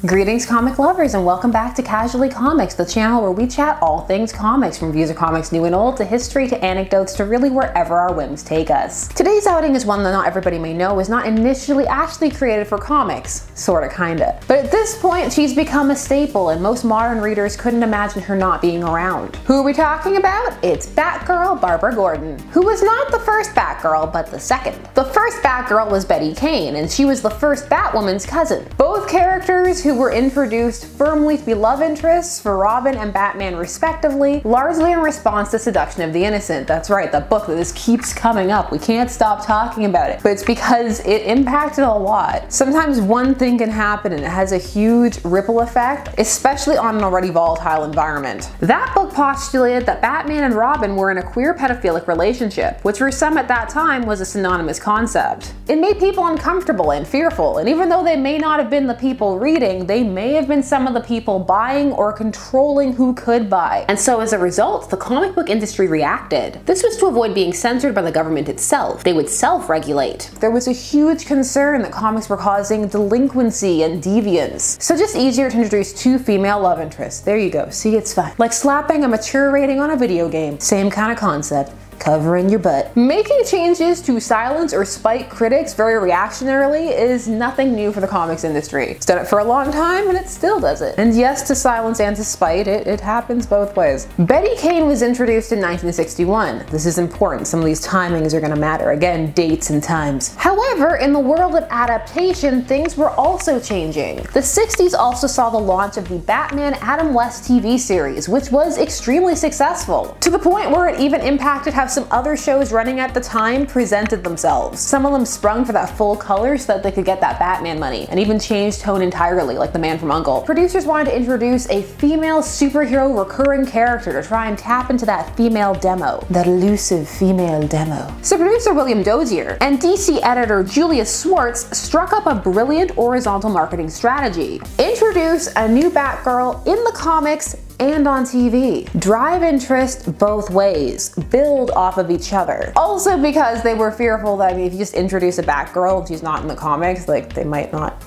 Greetings comic lovers and welcome back to Casually Comics, the channel where we chat all things comics, from views of comics new and old to history to anecdotes to really wherever our whims take us. Today's outing is one that not everybody may know is not initially actually created for comics, sorta kinda. But at this point she's become a staple and most modern readers couldn't imagine her not being around. Who are we talking about? It's Batgirl Barbara Gordon, who was not the first Batgirl but the second. The first Batgirl was Betty Kane and she was the first Batwoman's cousin. Both characters who were introduced firmly to be love interests for Robin and Batman respectively, largely in response to Seduction of the Innocent. That's right, that book that just keeps coming up. We can't stop talking about it, but it's because it impacted a lot. Sometimes one thing can happen and it has a huge ripple effect, especially on an already volatile environment. That book postulated that Batman and Robin were in a queer pedophilic relationship, which for some at that time was a synonymous concept. It made people uncomfortable and fearful, and even though they may not have been the people reading, they may have been some of the people buying or controlling who could buy. And so as a result, the comic book industry reacted. This was to avoid being censored by the government itself. They would self-regulate. There was a huge concern that comics were causing delinquency and deviance. So just easier to introduce two female love interests. There you go, see, it's fine. Like slapping a mature rating on a video game. Same kind of concept. Covering your butt. Making changes to silence or spite critics very reactionarily is nothing new for the comics industry. It's done it for a long time and it still does it. And yes, to silence and to spite, it happens both ways. Betty Kane was introduced in 1961. This is important, some of these timings are gonna matter. Again, dates and times. However, in the world of adaptation, things were also changing. The 60s also saw the launch of the Batman Adam West TV series, which was extremely successful, to the point where it even impacted how some other shows running at the time presented themselves. Some of them sprung for that full color so that they could get that Batman money, and even changed tone entirely, like The Man from U.N.C.L.E. Producers wanted to introduce a female superhero recurring character to try and tap into that female demo. That elusive female demo. So producer William Dozier and DC editor Julius Schwartz struck up a brilliant horizontal marketing strategy. Introduce a new Batgirl in the comics and on TV. Drive interest both ways. Build off of each other. Also because they were fearful that, I mean, if you just introduce a Batgirl and she's not in the comics, like, they might not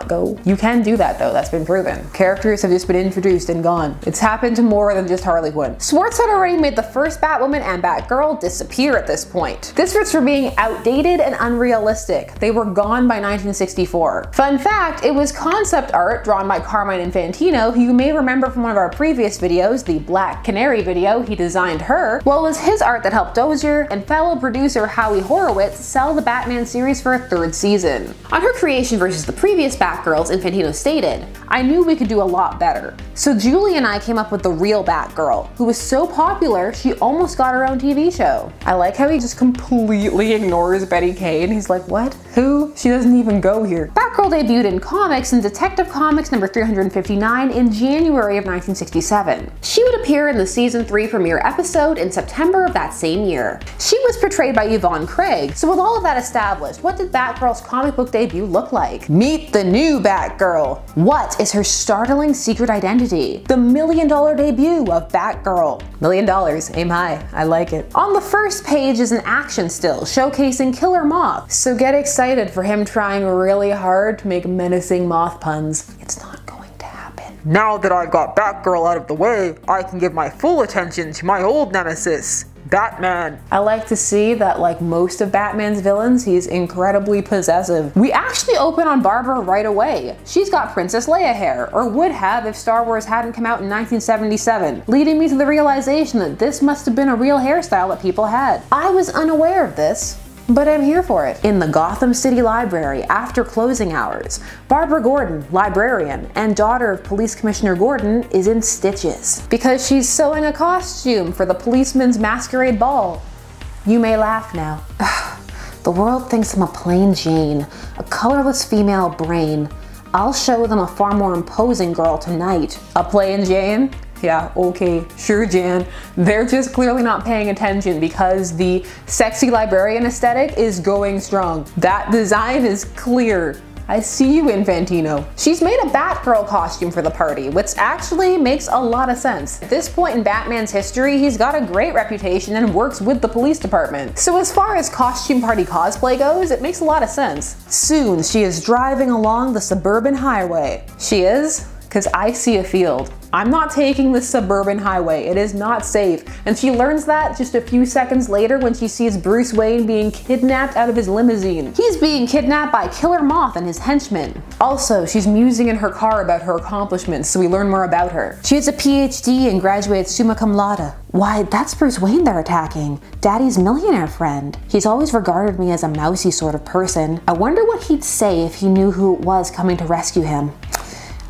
go. You can do that though, that's been proven. Characters have just been introduced and gone. It's happened to more than just Harley Quinn. Schwartz had already made the first Batwoman and Batgirl disappear at this point. This was for being outdated and unrealistic. They were gone by 1964. Fun fact, it was concept art drawn by Carmine Infantino, who you may remember from one of our previous videos, the Black Canary video. He designed her. Well, it was his art that helped Dozier and fellow producer Howie Horowitz sell the Batman series for a third season. On her creation versus the previous Batgirls, Infantino stated, "I knew we could do a lot better. So Julie and I came up with the real Batgirl, who was so popular she almost got her own TV show." I like how he just completely ignores Betty Kane. He's like, what? Who? She doesn't even go here. Batgirl debuted in comics in Detective Comics number 359 in January of 1967. She would appear in the season 3 premiere episode in September of that same year. She was portrayed by Yvonne Craig. So with all of that established, what did Batgirl's comic book debut look like? Meet the new Batgirl. What is her startling secret identity? The $1 million debut of Batgirl. $1 million, aim high, I like it. On the first page is an action still showcasing Killer Moth, so get excited for him trying really hard to make menacing moth puns. It's not going to happen. Now that I got Batgirl out of the way, I can give my full attention to my old nemesis, Batman. I like to see that, like most of Batman's villains, he's incredibly possessive. We actually open on Barbara right away. She's got Princess Leia hair, or would have if Star Wars hadn't come out in 1977, leading me to the realization that this must have been a real hairstyle that people had. I was unaware of this, but I'm here for it. In the Gotham City Library after closing hours, Barbara Gordon, librarian and daughter of Police Commissioner Gordon, is in stitches because she's sewing a costume for the policeman's masquerade ball. You may laugh now. The world thinks I'm a plain Jane, a colorless female brain. I'll show them a far more imposing girl tonight. A plain Jane? Yeah, okay, sure, Jan. They're just clearly not paying attention because the sexy librarian aesthetic is going strong. That design is clear. I see you, Infantino. She's made a Batgirl costume for the party, which actually makes a lot of sense. At this point in Batman's history, he's got a great reputation and works with the police department. So as far as costume party cosplay goes, it makes a lot of sense. Soon, she is driving along the suburban highway. She is? Because I see a field. I'm not taking this suburban highway. It is not safe. And she learns that just a few seconds later when she sees Bruce Wayne being kidnapped out of his limousine. He's being kidnapped by Killer Moth and his henchmen. Also, she's musing in her car about her accomplishments, so we learn more about her. She has a PhD and graduated summa cum laude. Why, that's Bruce Wayne they're attacking. Daddy's millionaire friend. He's always regarded me as a mousy sort of person. I wonder what he'd say if he knew who it was coming to rescue him.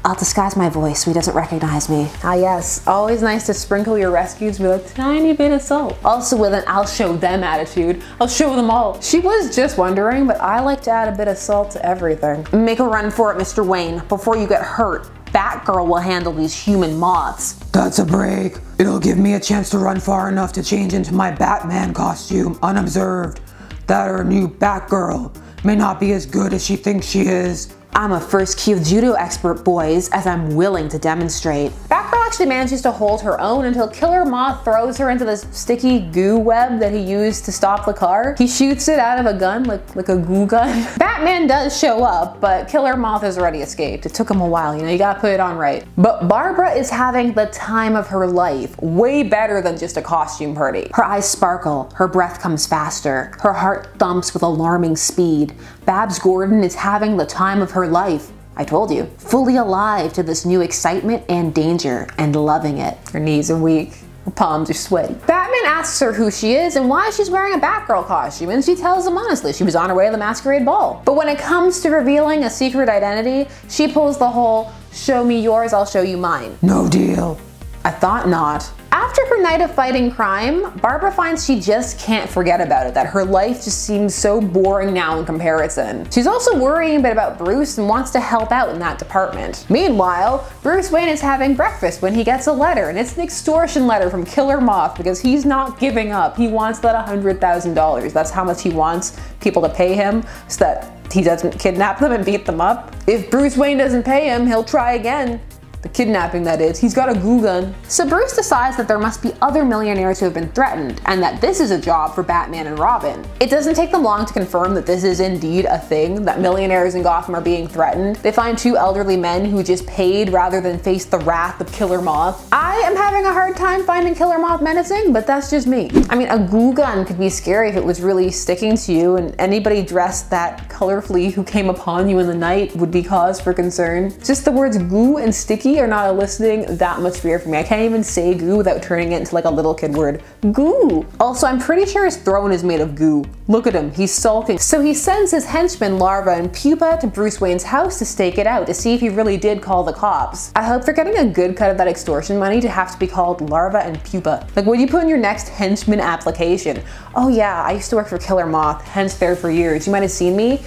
I'll disguise my voice so he doesn't recognize me. Ah yes, always nice to sprinkle your rescues with a tiny bit of salt. Also with an I'll show them attitude. I'll show them all. She was just wondering, but I like to add a bit of salt to everything. Make a run for it, Mr. Wayne, before you get hurt. Batgirl will handle these human moths. That's a break. It'll give me a chance to run far enough to change into my Batman costume unobserved. That her new Batgirl may not be as good as she thinks she is. I'm a first key judo expert, boys, as I'm willing to demonstrate. Batgirl actually manages to hold her own until Killer Moth throws her into this sticky goo web that he used to stop the car. He shoots it out of a gun, like a goo gun. Batman does show up, but Killer Moth has already escaped. It took him a while, you know, you gotta put it on right. But Barbara is having the time of her life, way better than just a costume party. Her eyes sparkle, her breath comes faster, her heart thumps with alarming speed. Babs Gordon is having the time of her life. I told you. Fully alive to this new excitement and danger, and loving it. Her knees are weak. Her palms are sweaty. Batman asks her who she is and why she's wearing a Batgirl costume, and she tells him honestly she was on her way to the masquerade ball. But when it comes to revealing a secret identity, she pulls the whole, show me yours, I'll show you mine. No deal. I thought not. After her night of fighting crime, Barbara finds she just can't forget about it, that her life just seems so boring now in comparison. She's also worrying a bit about Bruce and wants to help out in that department. Meanwhile, Bruce Wayne is having breakfast when he gets a letter, and it's an extortion letter from Killer Moth because he's not giving up. He wants that $100,000. That's how much he wants people to pay him so that he doesn't kidnap them and beat them up. If Bruce Wayne doesn't pay him, he'll try again. The kidnapping, that is. He's got a goo gun. So Bruce decides that there must be other millionaires who have been threatened, and that this is a job for Batman and Robin. It doesn't take them long to confirm that this is indeed a thing, that millionaires in Gotham are being threatened. They find two elderly men who just paid rather than face the wrath of Killer Moth. I am having a hard time finding Killer Moth menacing, but that's just me. I mean, a goo gun could be scary if it was really sticking to you, and anybody dressed that colorfully who came upon you in the night would be cause for concern. Just the words goo and sticky are not eliciting that much fear for me. I can't even say goo without turning it into like a little kid word. Goo! Also, I'm pretty sure his throne is made of goo. Look at him, he's sulking. So he sends his henchmen Larva and Pupa to Bruce Wayne's house to stake it out to see if he really did call the cops. I hope they're getting a good cut of that extortion money to have to be called Larva and Pupa. Like, what do you put in your next henchman application? Oh yeah, I used to work for Killer Moth, hence there for years. You might have seen me.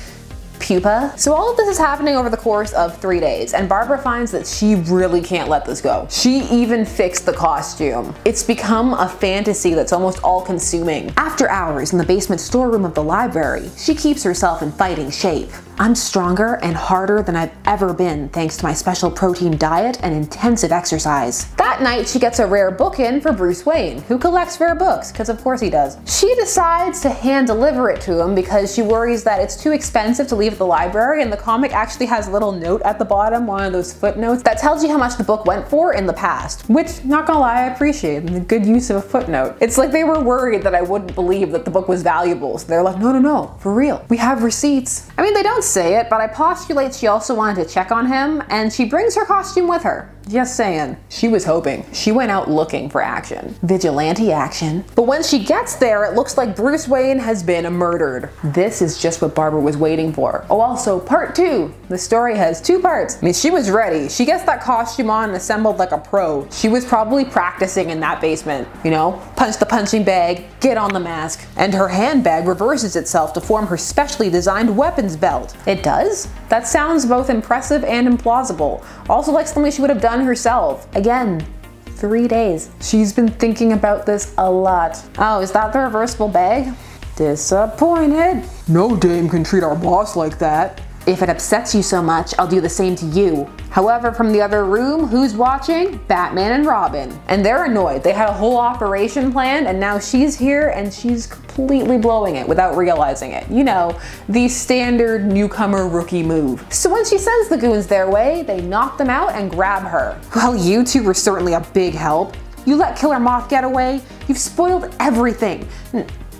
Pupa. So all of this is happening over the course of 3 days, and Barbara finds that she really can't let this go. She even fixed the costume. It's become a fantasy that's almost all-consuming. After hours in the basement storeroom of the library, she keeps herself in fighting shape. I'm stronger and harder than I've ever been thanks to my special protein diet and intensive exercise. That night, she gets a rare book in for Bruce Wayne, who collects rare books, because of course he does. She decides to hand deliver it to him because she worries that it's too expensive to leave at the library, and the comic actually has a little note at the bottom, one of those footnotes, that tells you how much the book went for in the past. Which, not gonna lie, I appreciate the good use of a footnote. It's like they were worried that I wouldn't believe that the book was valuable, so they're like, no, for real. We have receipts. I mean, they don't say it, but I postulate she also wanted to check on him, and she brings her costume with her. Just saying. She was hoping. She went out looking for action. Vigilante action. But when she gets there, it looks like Bruce Wayne has been murdered. This is just what Barbara was waiting for. Oh, also, part 2. The story has 2 parts. I mean, she was ready. She gets that costume on and assembled like a pro. She was probably practicing in that basement. You know, punch the punching bag, get on the mask. And her handbag reverses itself to form her specially designed weapons belt. It does? That sounds both impressive and implausible. Also like something she would have done herself. Again, 3 days. She's been thinking about this a lot. Oh, is that the reversible bag? Disappointed. No dame can treat our boss like that. If it upsets you so much, I'll do the same to you. However, from the other room, who's watching? Batman and Robin. And they're annoyed. They had a whole operation planned and now she's here and she's completely blowing it without realizing it. You know, the standard newcomer rookie move. So when she sends the goons their way, they knock them out and grab her. Well, you two were certainly a big help. You let Killer Moth get away. You've spoiled everything.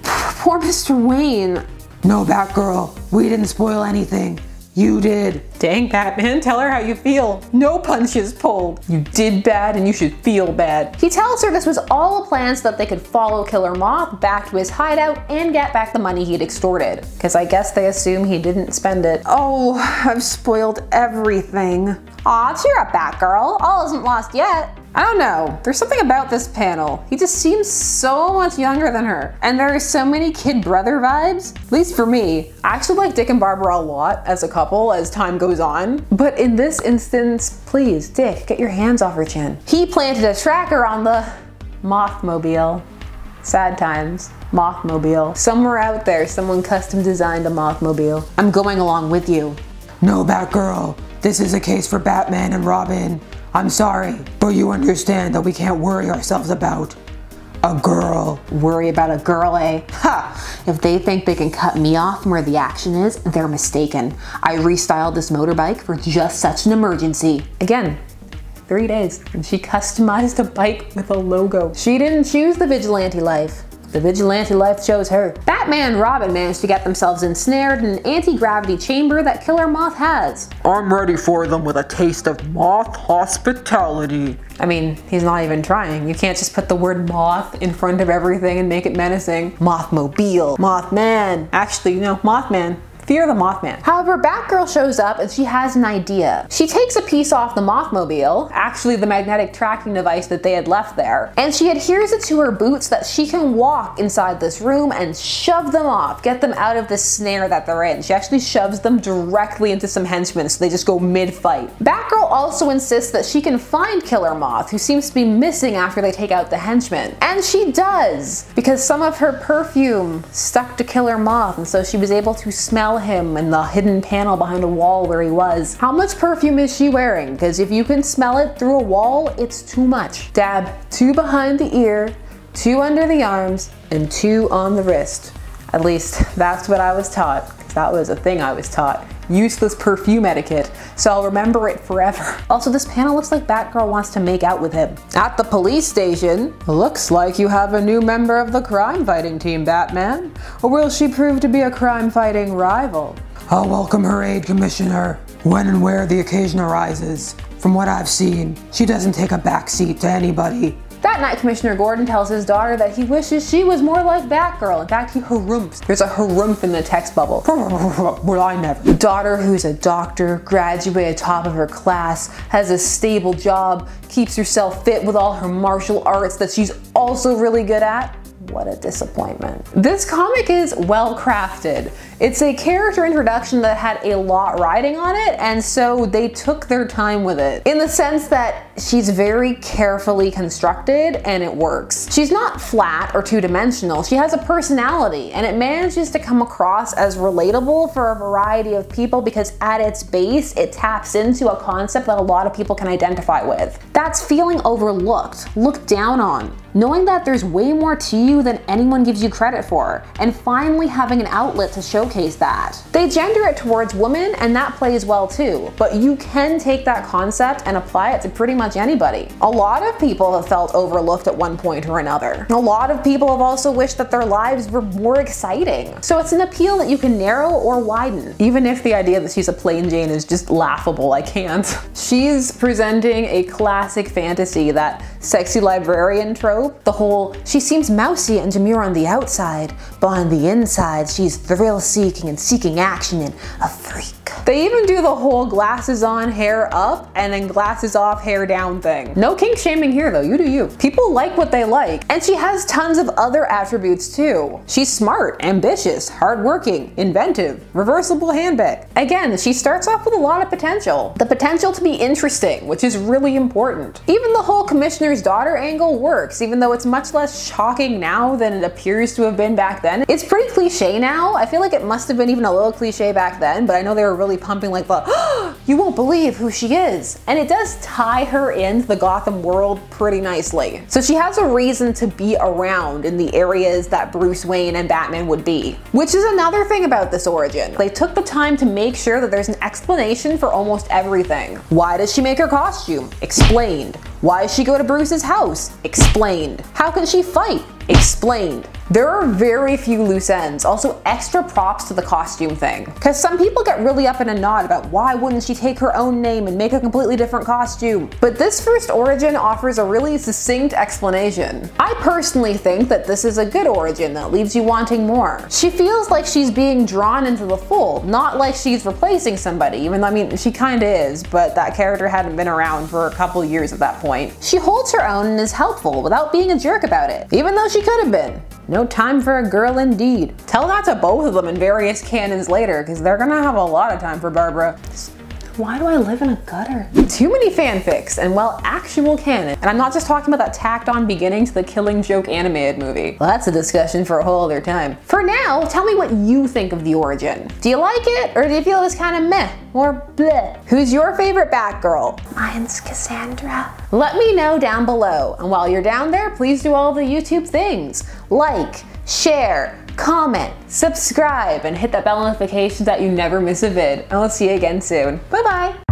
Poor Mr. Wayne. No, Batgirl, we didn't spoil anything. You did. Dang, Batman, tell her how you feel. No punches pulled. You did bad and you should feel bad. He tells her this was all a plan so that they could follow Killer Moth back to his hideout and get back the money he'd extorted. Because I guess they assume he didn't spend it. Oh, I've spoiled everything. Aw, cheer up, Batgirl. All isn't lost yet. I don't know, there's something about this panel. He just seems so much younger than her. And there are so many kid brother vibes, at least for me. I actually like Dick and Barbara a lot as a couple as time goes on. But in this instance, please, Dick, get your hands off her chin. He planted a tracker on the Mothmobile. Sad times. Mothmobile. Somewhere out there, someone custom designed a Mothmobile. I'm going along with you. No, Batgirl, this is a case for Batman and Robin. I'm sorry, but you understand that we can't worry ourselves about a girl. Worry about a girl, eh? Ha! If they think they can cut me off from where the action is, they're mistaken. I restyled this motorbike for just such an emergency. Again, 3 days, and she customized a bike with a logo. She didn't choose the vigilante life. The vigilante life chose her. Batman and Robin managed to get themselves ensnared in an anti-gravity chamber that Killer Moth has. I'm ready for them with a taste of moth hospitality. I mean, he's not even trying. You can't just put the word moth in front of everything and make it menacing. Mothmobile, Mothman. Actually, you know, Mothman. Fear the Mothman. However, Batgirl shows up and she has an idea. She takes a piece off the Mothmobile, actually the magnetic tracking device that they had left there, and she adheres it to her boots so that she can walk inside this room and shove them off, get them out of the snare that they're in. She actually shoves them directly into some henchmen so they just go mid-fight. Batgirl also insists that she can find Killer Moth, who seems to be missing after they take out the henchmen. And she does, because some of her perfume stuck to Killer Moth, and so she was able to smell him in the hidden panel behind a wall where he was. How much perfume is she wearing? Because if you can smell it through a wall, it's too much. Dab 2 behind the ear, 2 under the arms, and 2 on the wrist. At least that's what I was taught, because that was a thing I was taught. Useless perfume etiquette, so I'll remember it forever. Also, this panel looks like Batgirl wants to make out with him. At the police station, looks like you have a new member of the crime-fighting team, Batman. Or will she prove to be a crime-fighting rival? I'll welcome her aid, Commissioner, when and where the occasion arises. From what I've seen, she doesn't take a backseat to anybody. That night, Commissioner Gordon tells his daughter that he wishes she was more like Batgirl. In fact, he harumphs. There's a harumph in the text bubble. Well, I never. The daughter who's a doctor, graduated top of her class, has a stable job, keeps herself fit with all her martial arts that she's also really good at. What a disappointment. This comic is well crafted. It's a character introduction that had a lot riding on it, and so they took their time with it. In the sense that she's very carefully constructed and it works. She's not flat or two-dimensional, she has a personality, and it manages to come across as relatable for a variety of people because at its base, it taps into a concept that a lot of people can identify with. That's feeling overlooked, looked down on, knowing that there's way more to you than anyone gives you credit for, and finally having an outlet to showcase that. They gender it towards women, and that plays well too, but you can take that concept and apply it to pretty much anybody. A lot of people have felt overlooked at one point or another. A lot of people have also wished that their lives were more exciting. So it's an appeal that you can narrow or widen. Even if the idea that she's a plain Jane is just laughable, I can't. She's presenting a classic fantasy, that sexy librarian trope. The whole, she seems mousy and demure on the outside, but on the inside, she's thrill-seeking and seeking action and a freak. They even do the whole glasses on, hair up, and then glasses off, hair down thing. No kink shaming here though, you do you. People like what they like. And she has tons of other attributes too. She's smart, ambitious, hardworking, inventive, reversible handbag. Again, she starts off with a lot of potential. The potential to be interesting, which is really important. Even the whole commissioner's daughter angle works, even though it's much less shocking now than it appears to have been back then. It's pretty cliche now. I feel like it must have been even a little cliche back then, but I know they were really really pumping like the you won't believe who she is. And it does tie her into the Gotham world pretty nicely. So she has a reason to be around in the areas that Bruce Wayne and Batman would be. Which is another thing about this origin. They took the time to make sure that there's an explanation for almost everything. Why does she make her costume? Explained. Why does she go to Bruce's house? Explained. How can she fight? Explained. There are very few loose ends. Also, extra props to the costume thing. Because some people get really up in a knot about why wouldn't she take her own name and make a completely different costume. But this first origin offers a really succinct explanation. I personally think that this is a good origin that leaves you wanting more. She feels like she's being drawn into the fold, not like she's replacing somebody, even though, I mean, she kinda is, but that character hadn't been around for a couple years at that point. She holds her own and is helpful without being a jerk about it, even though she could have been. No time for a girl indeed. Tell that to both of them in various canons later, because they're gonna have a lot of time for Barbara. Why do I live in a gutter? Too many fanfics and, well, actual canon. And I'm not just talking about that tacked on beginning to the Killing Joke animated movie. Well, that's a discussion for a whole other time. For now, tell me what you think of the origin. Do you like it, or do you feel it's kind of meh or bleh? Who's your favorite Batgirl? Mine's Cassandra. Let me know down below. And while you're down there, please do all the YouTube things. Like, share, comment, subscribe, and hit that bell notification so that you never miss a vid. And I'll see you again soon. Bye bye!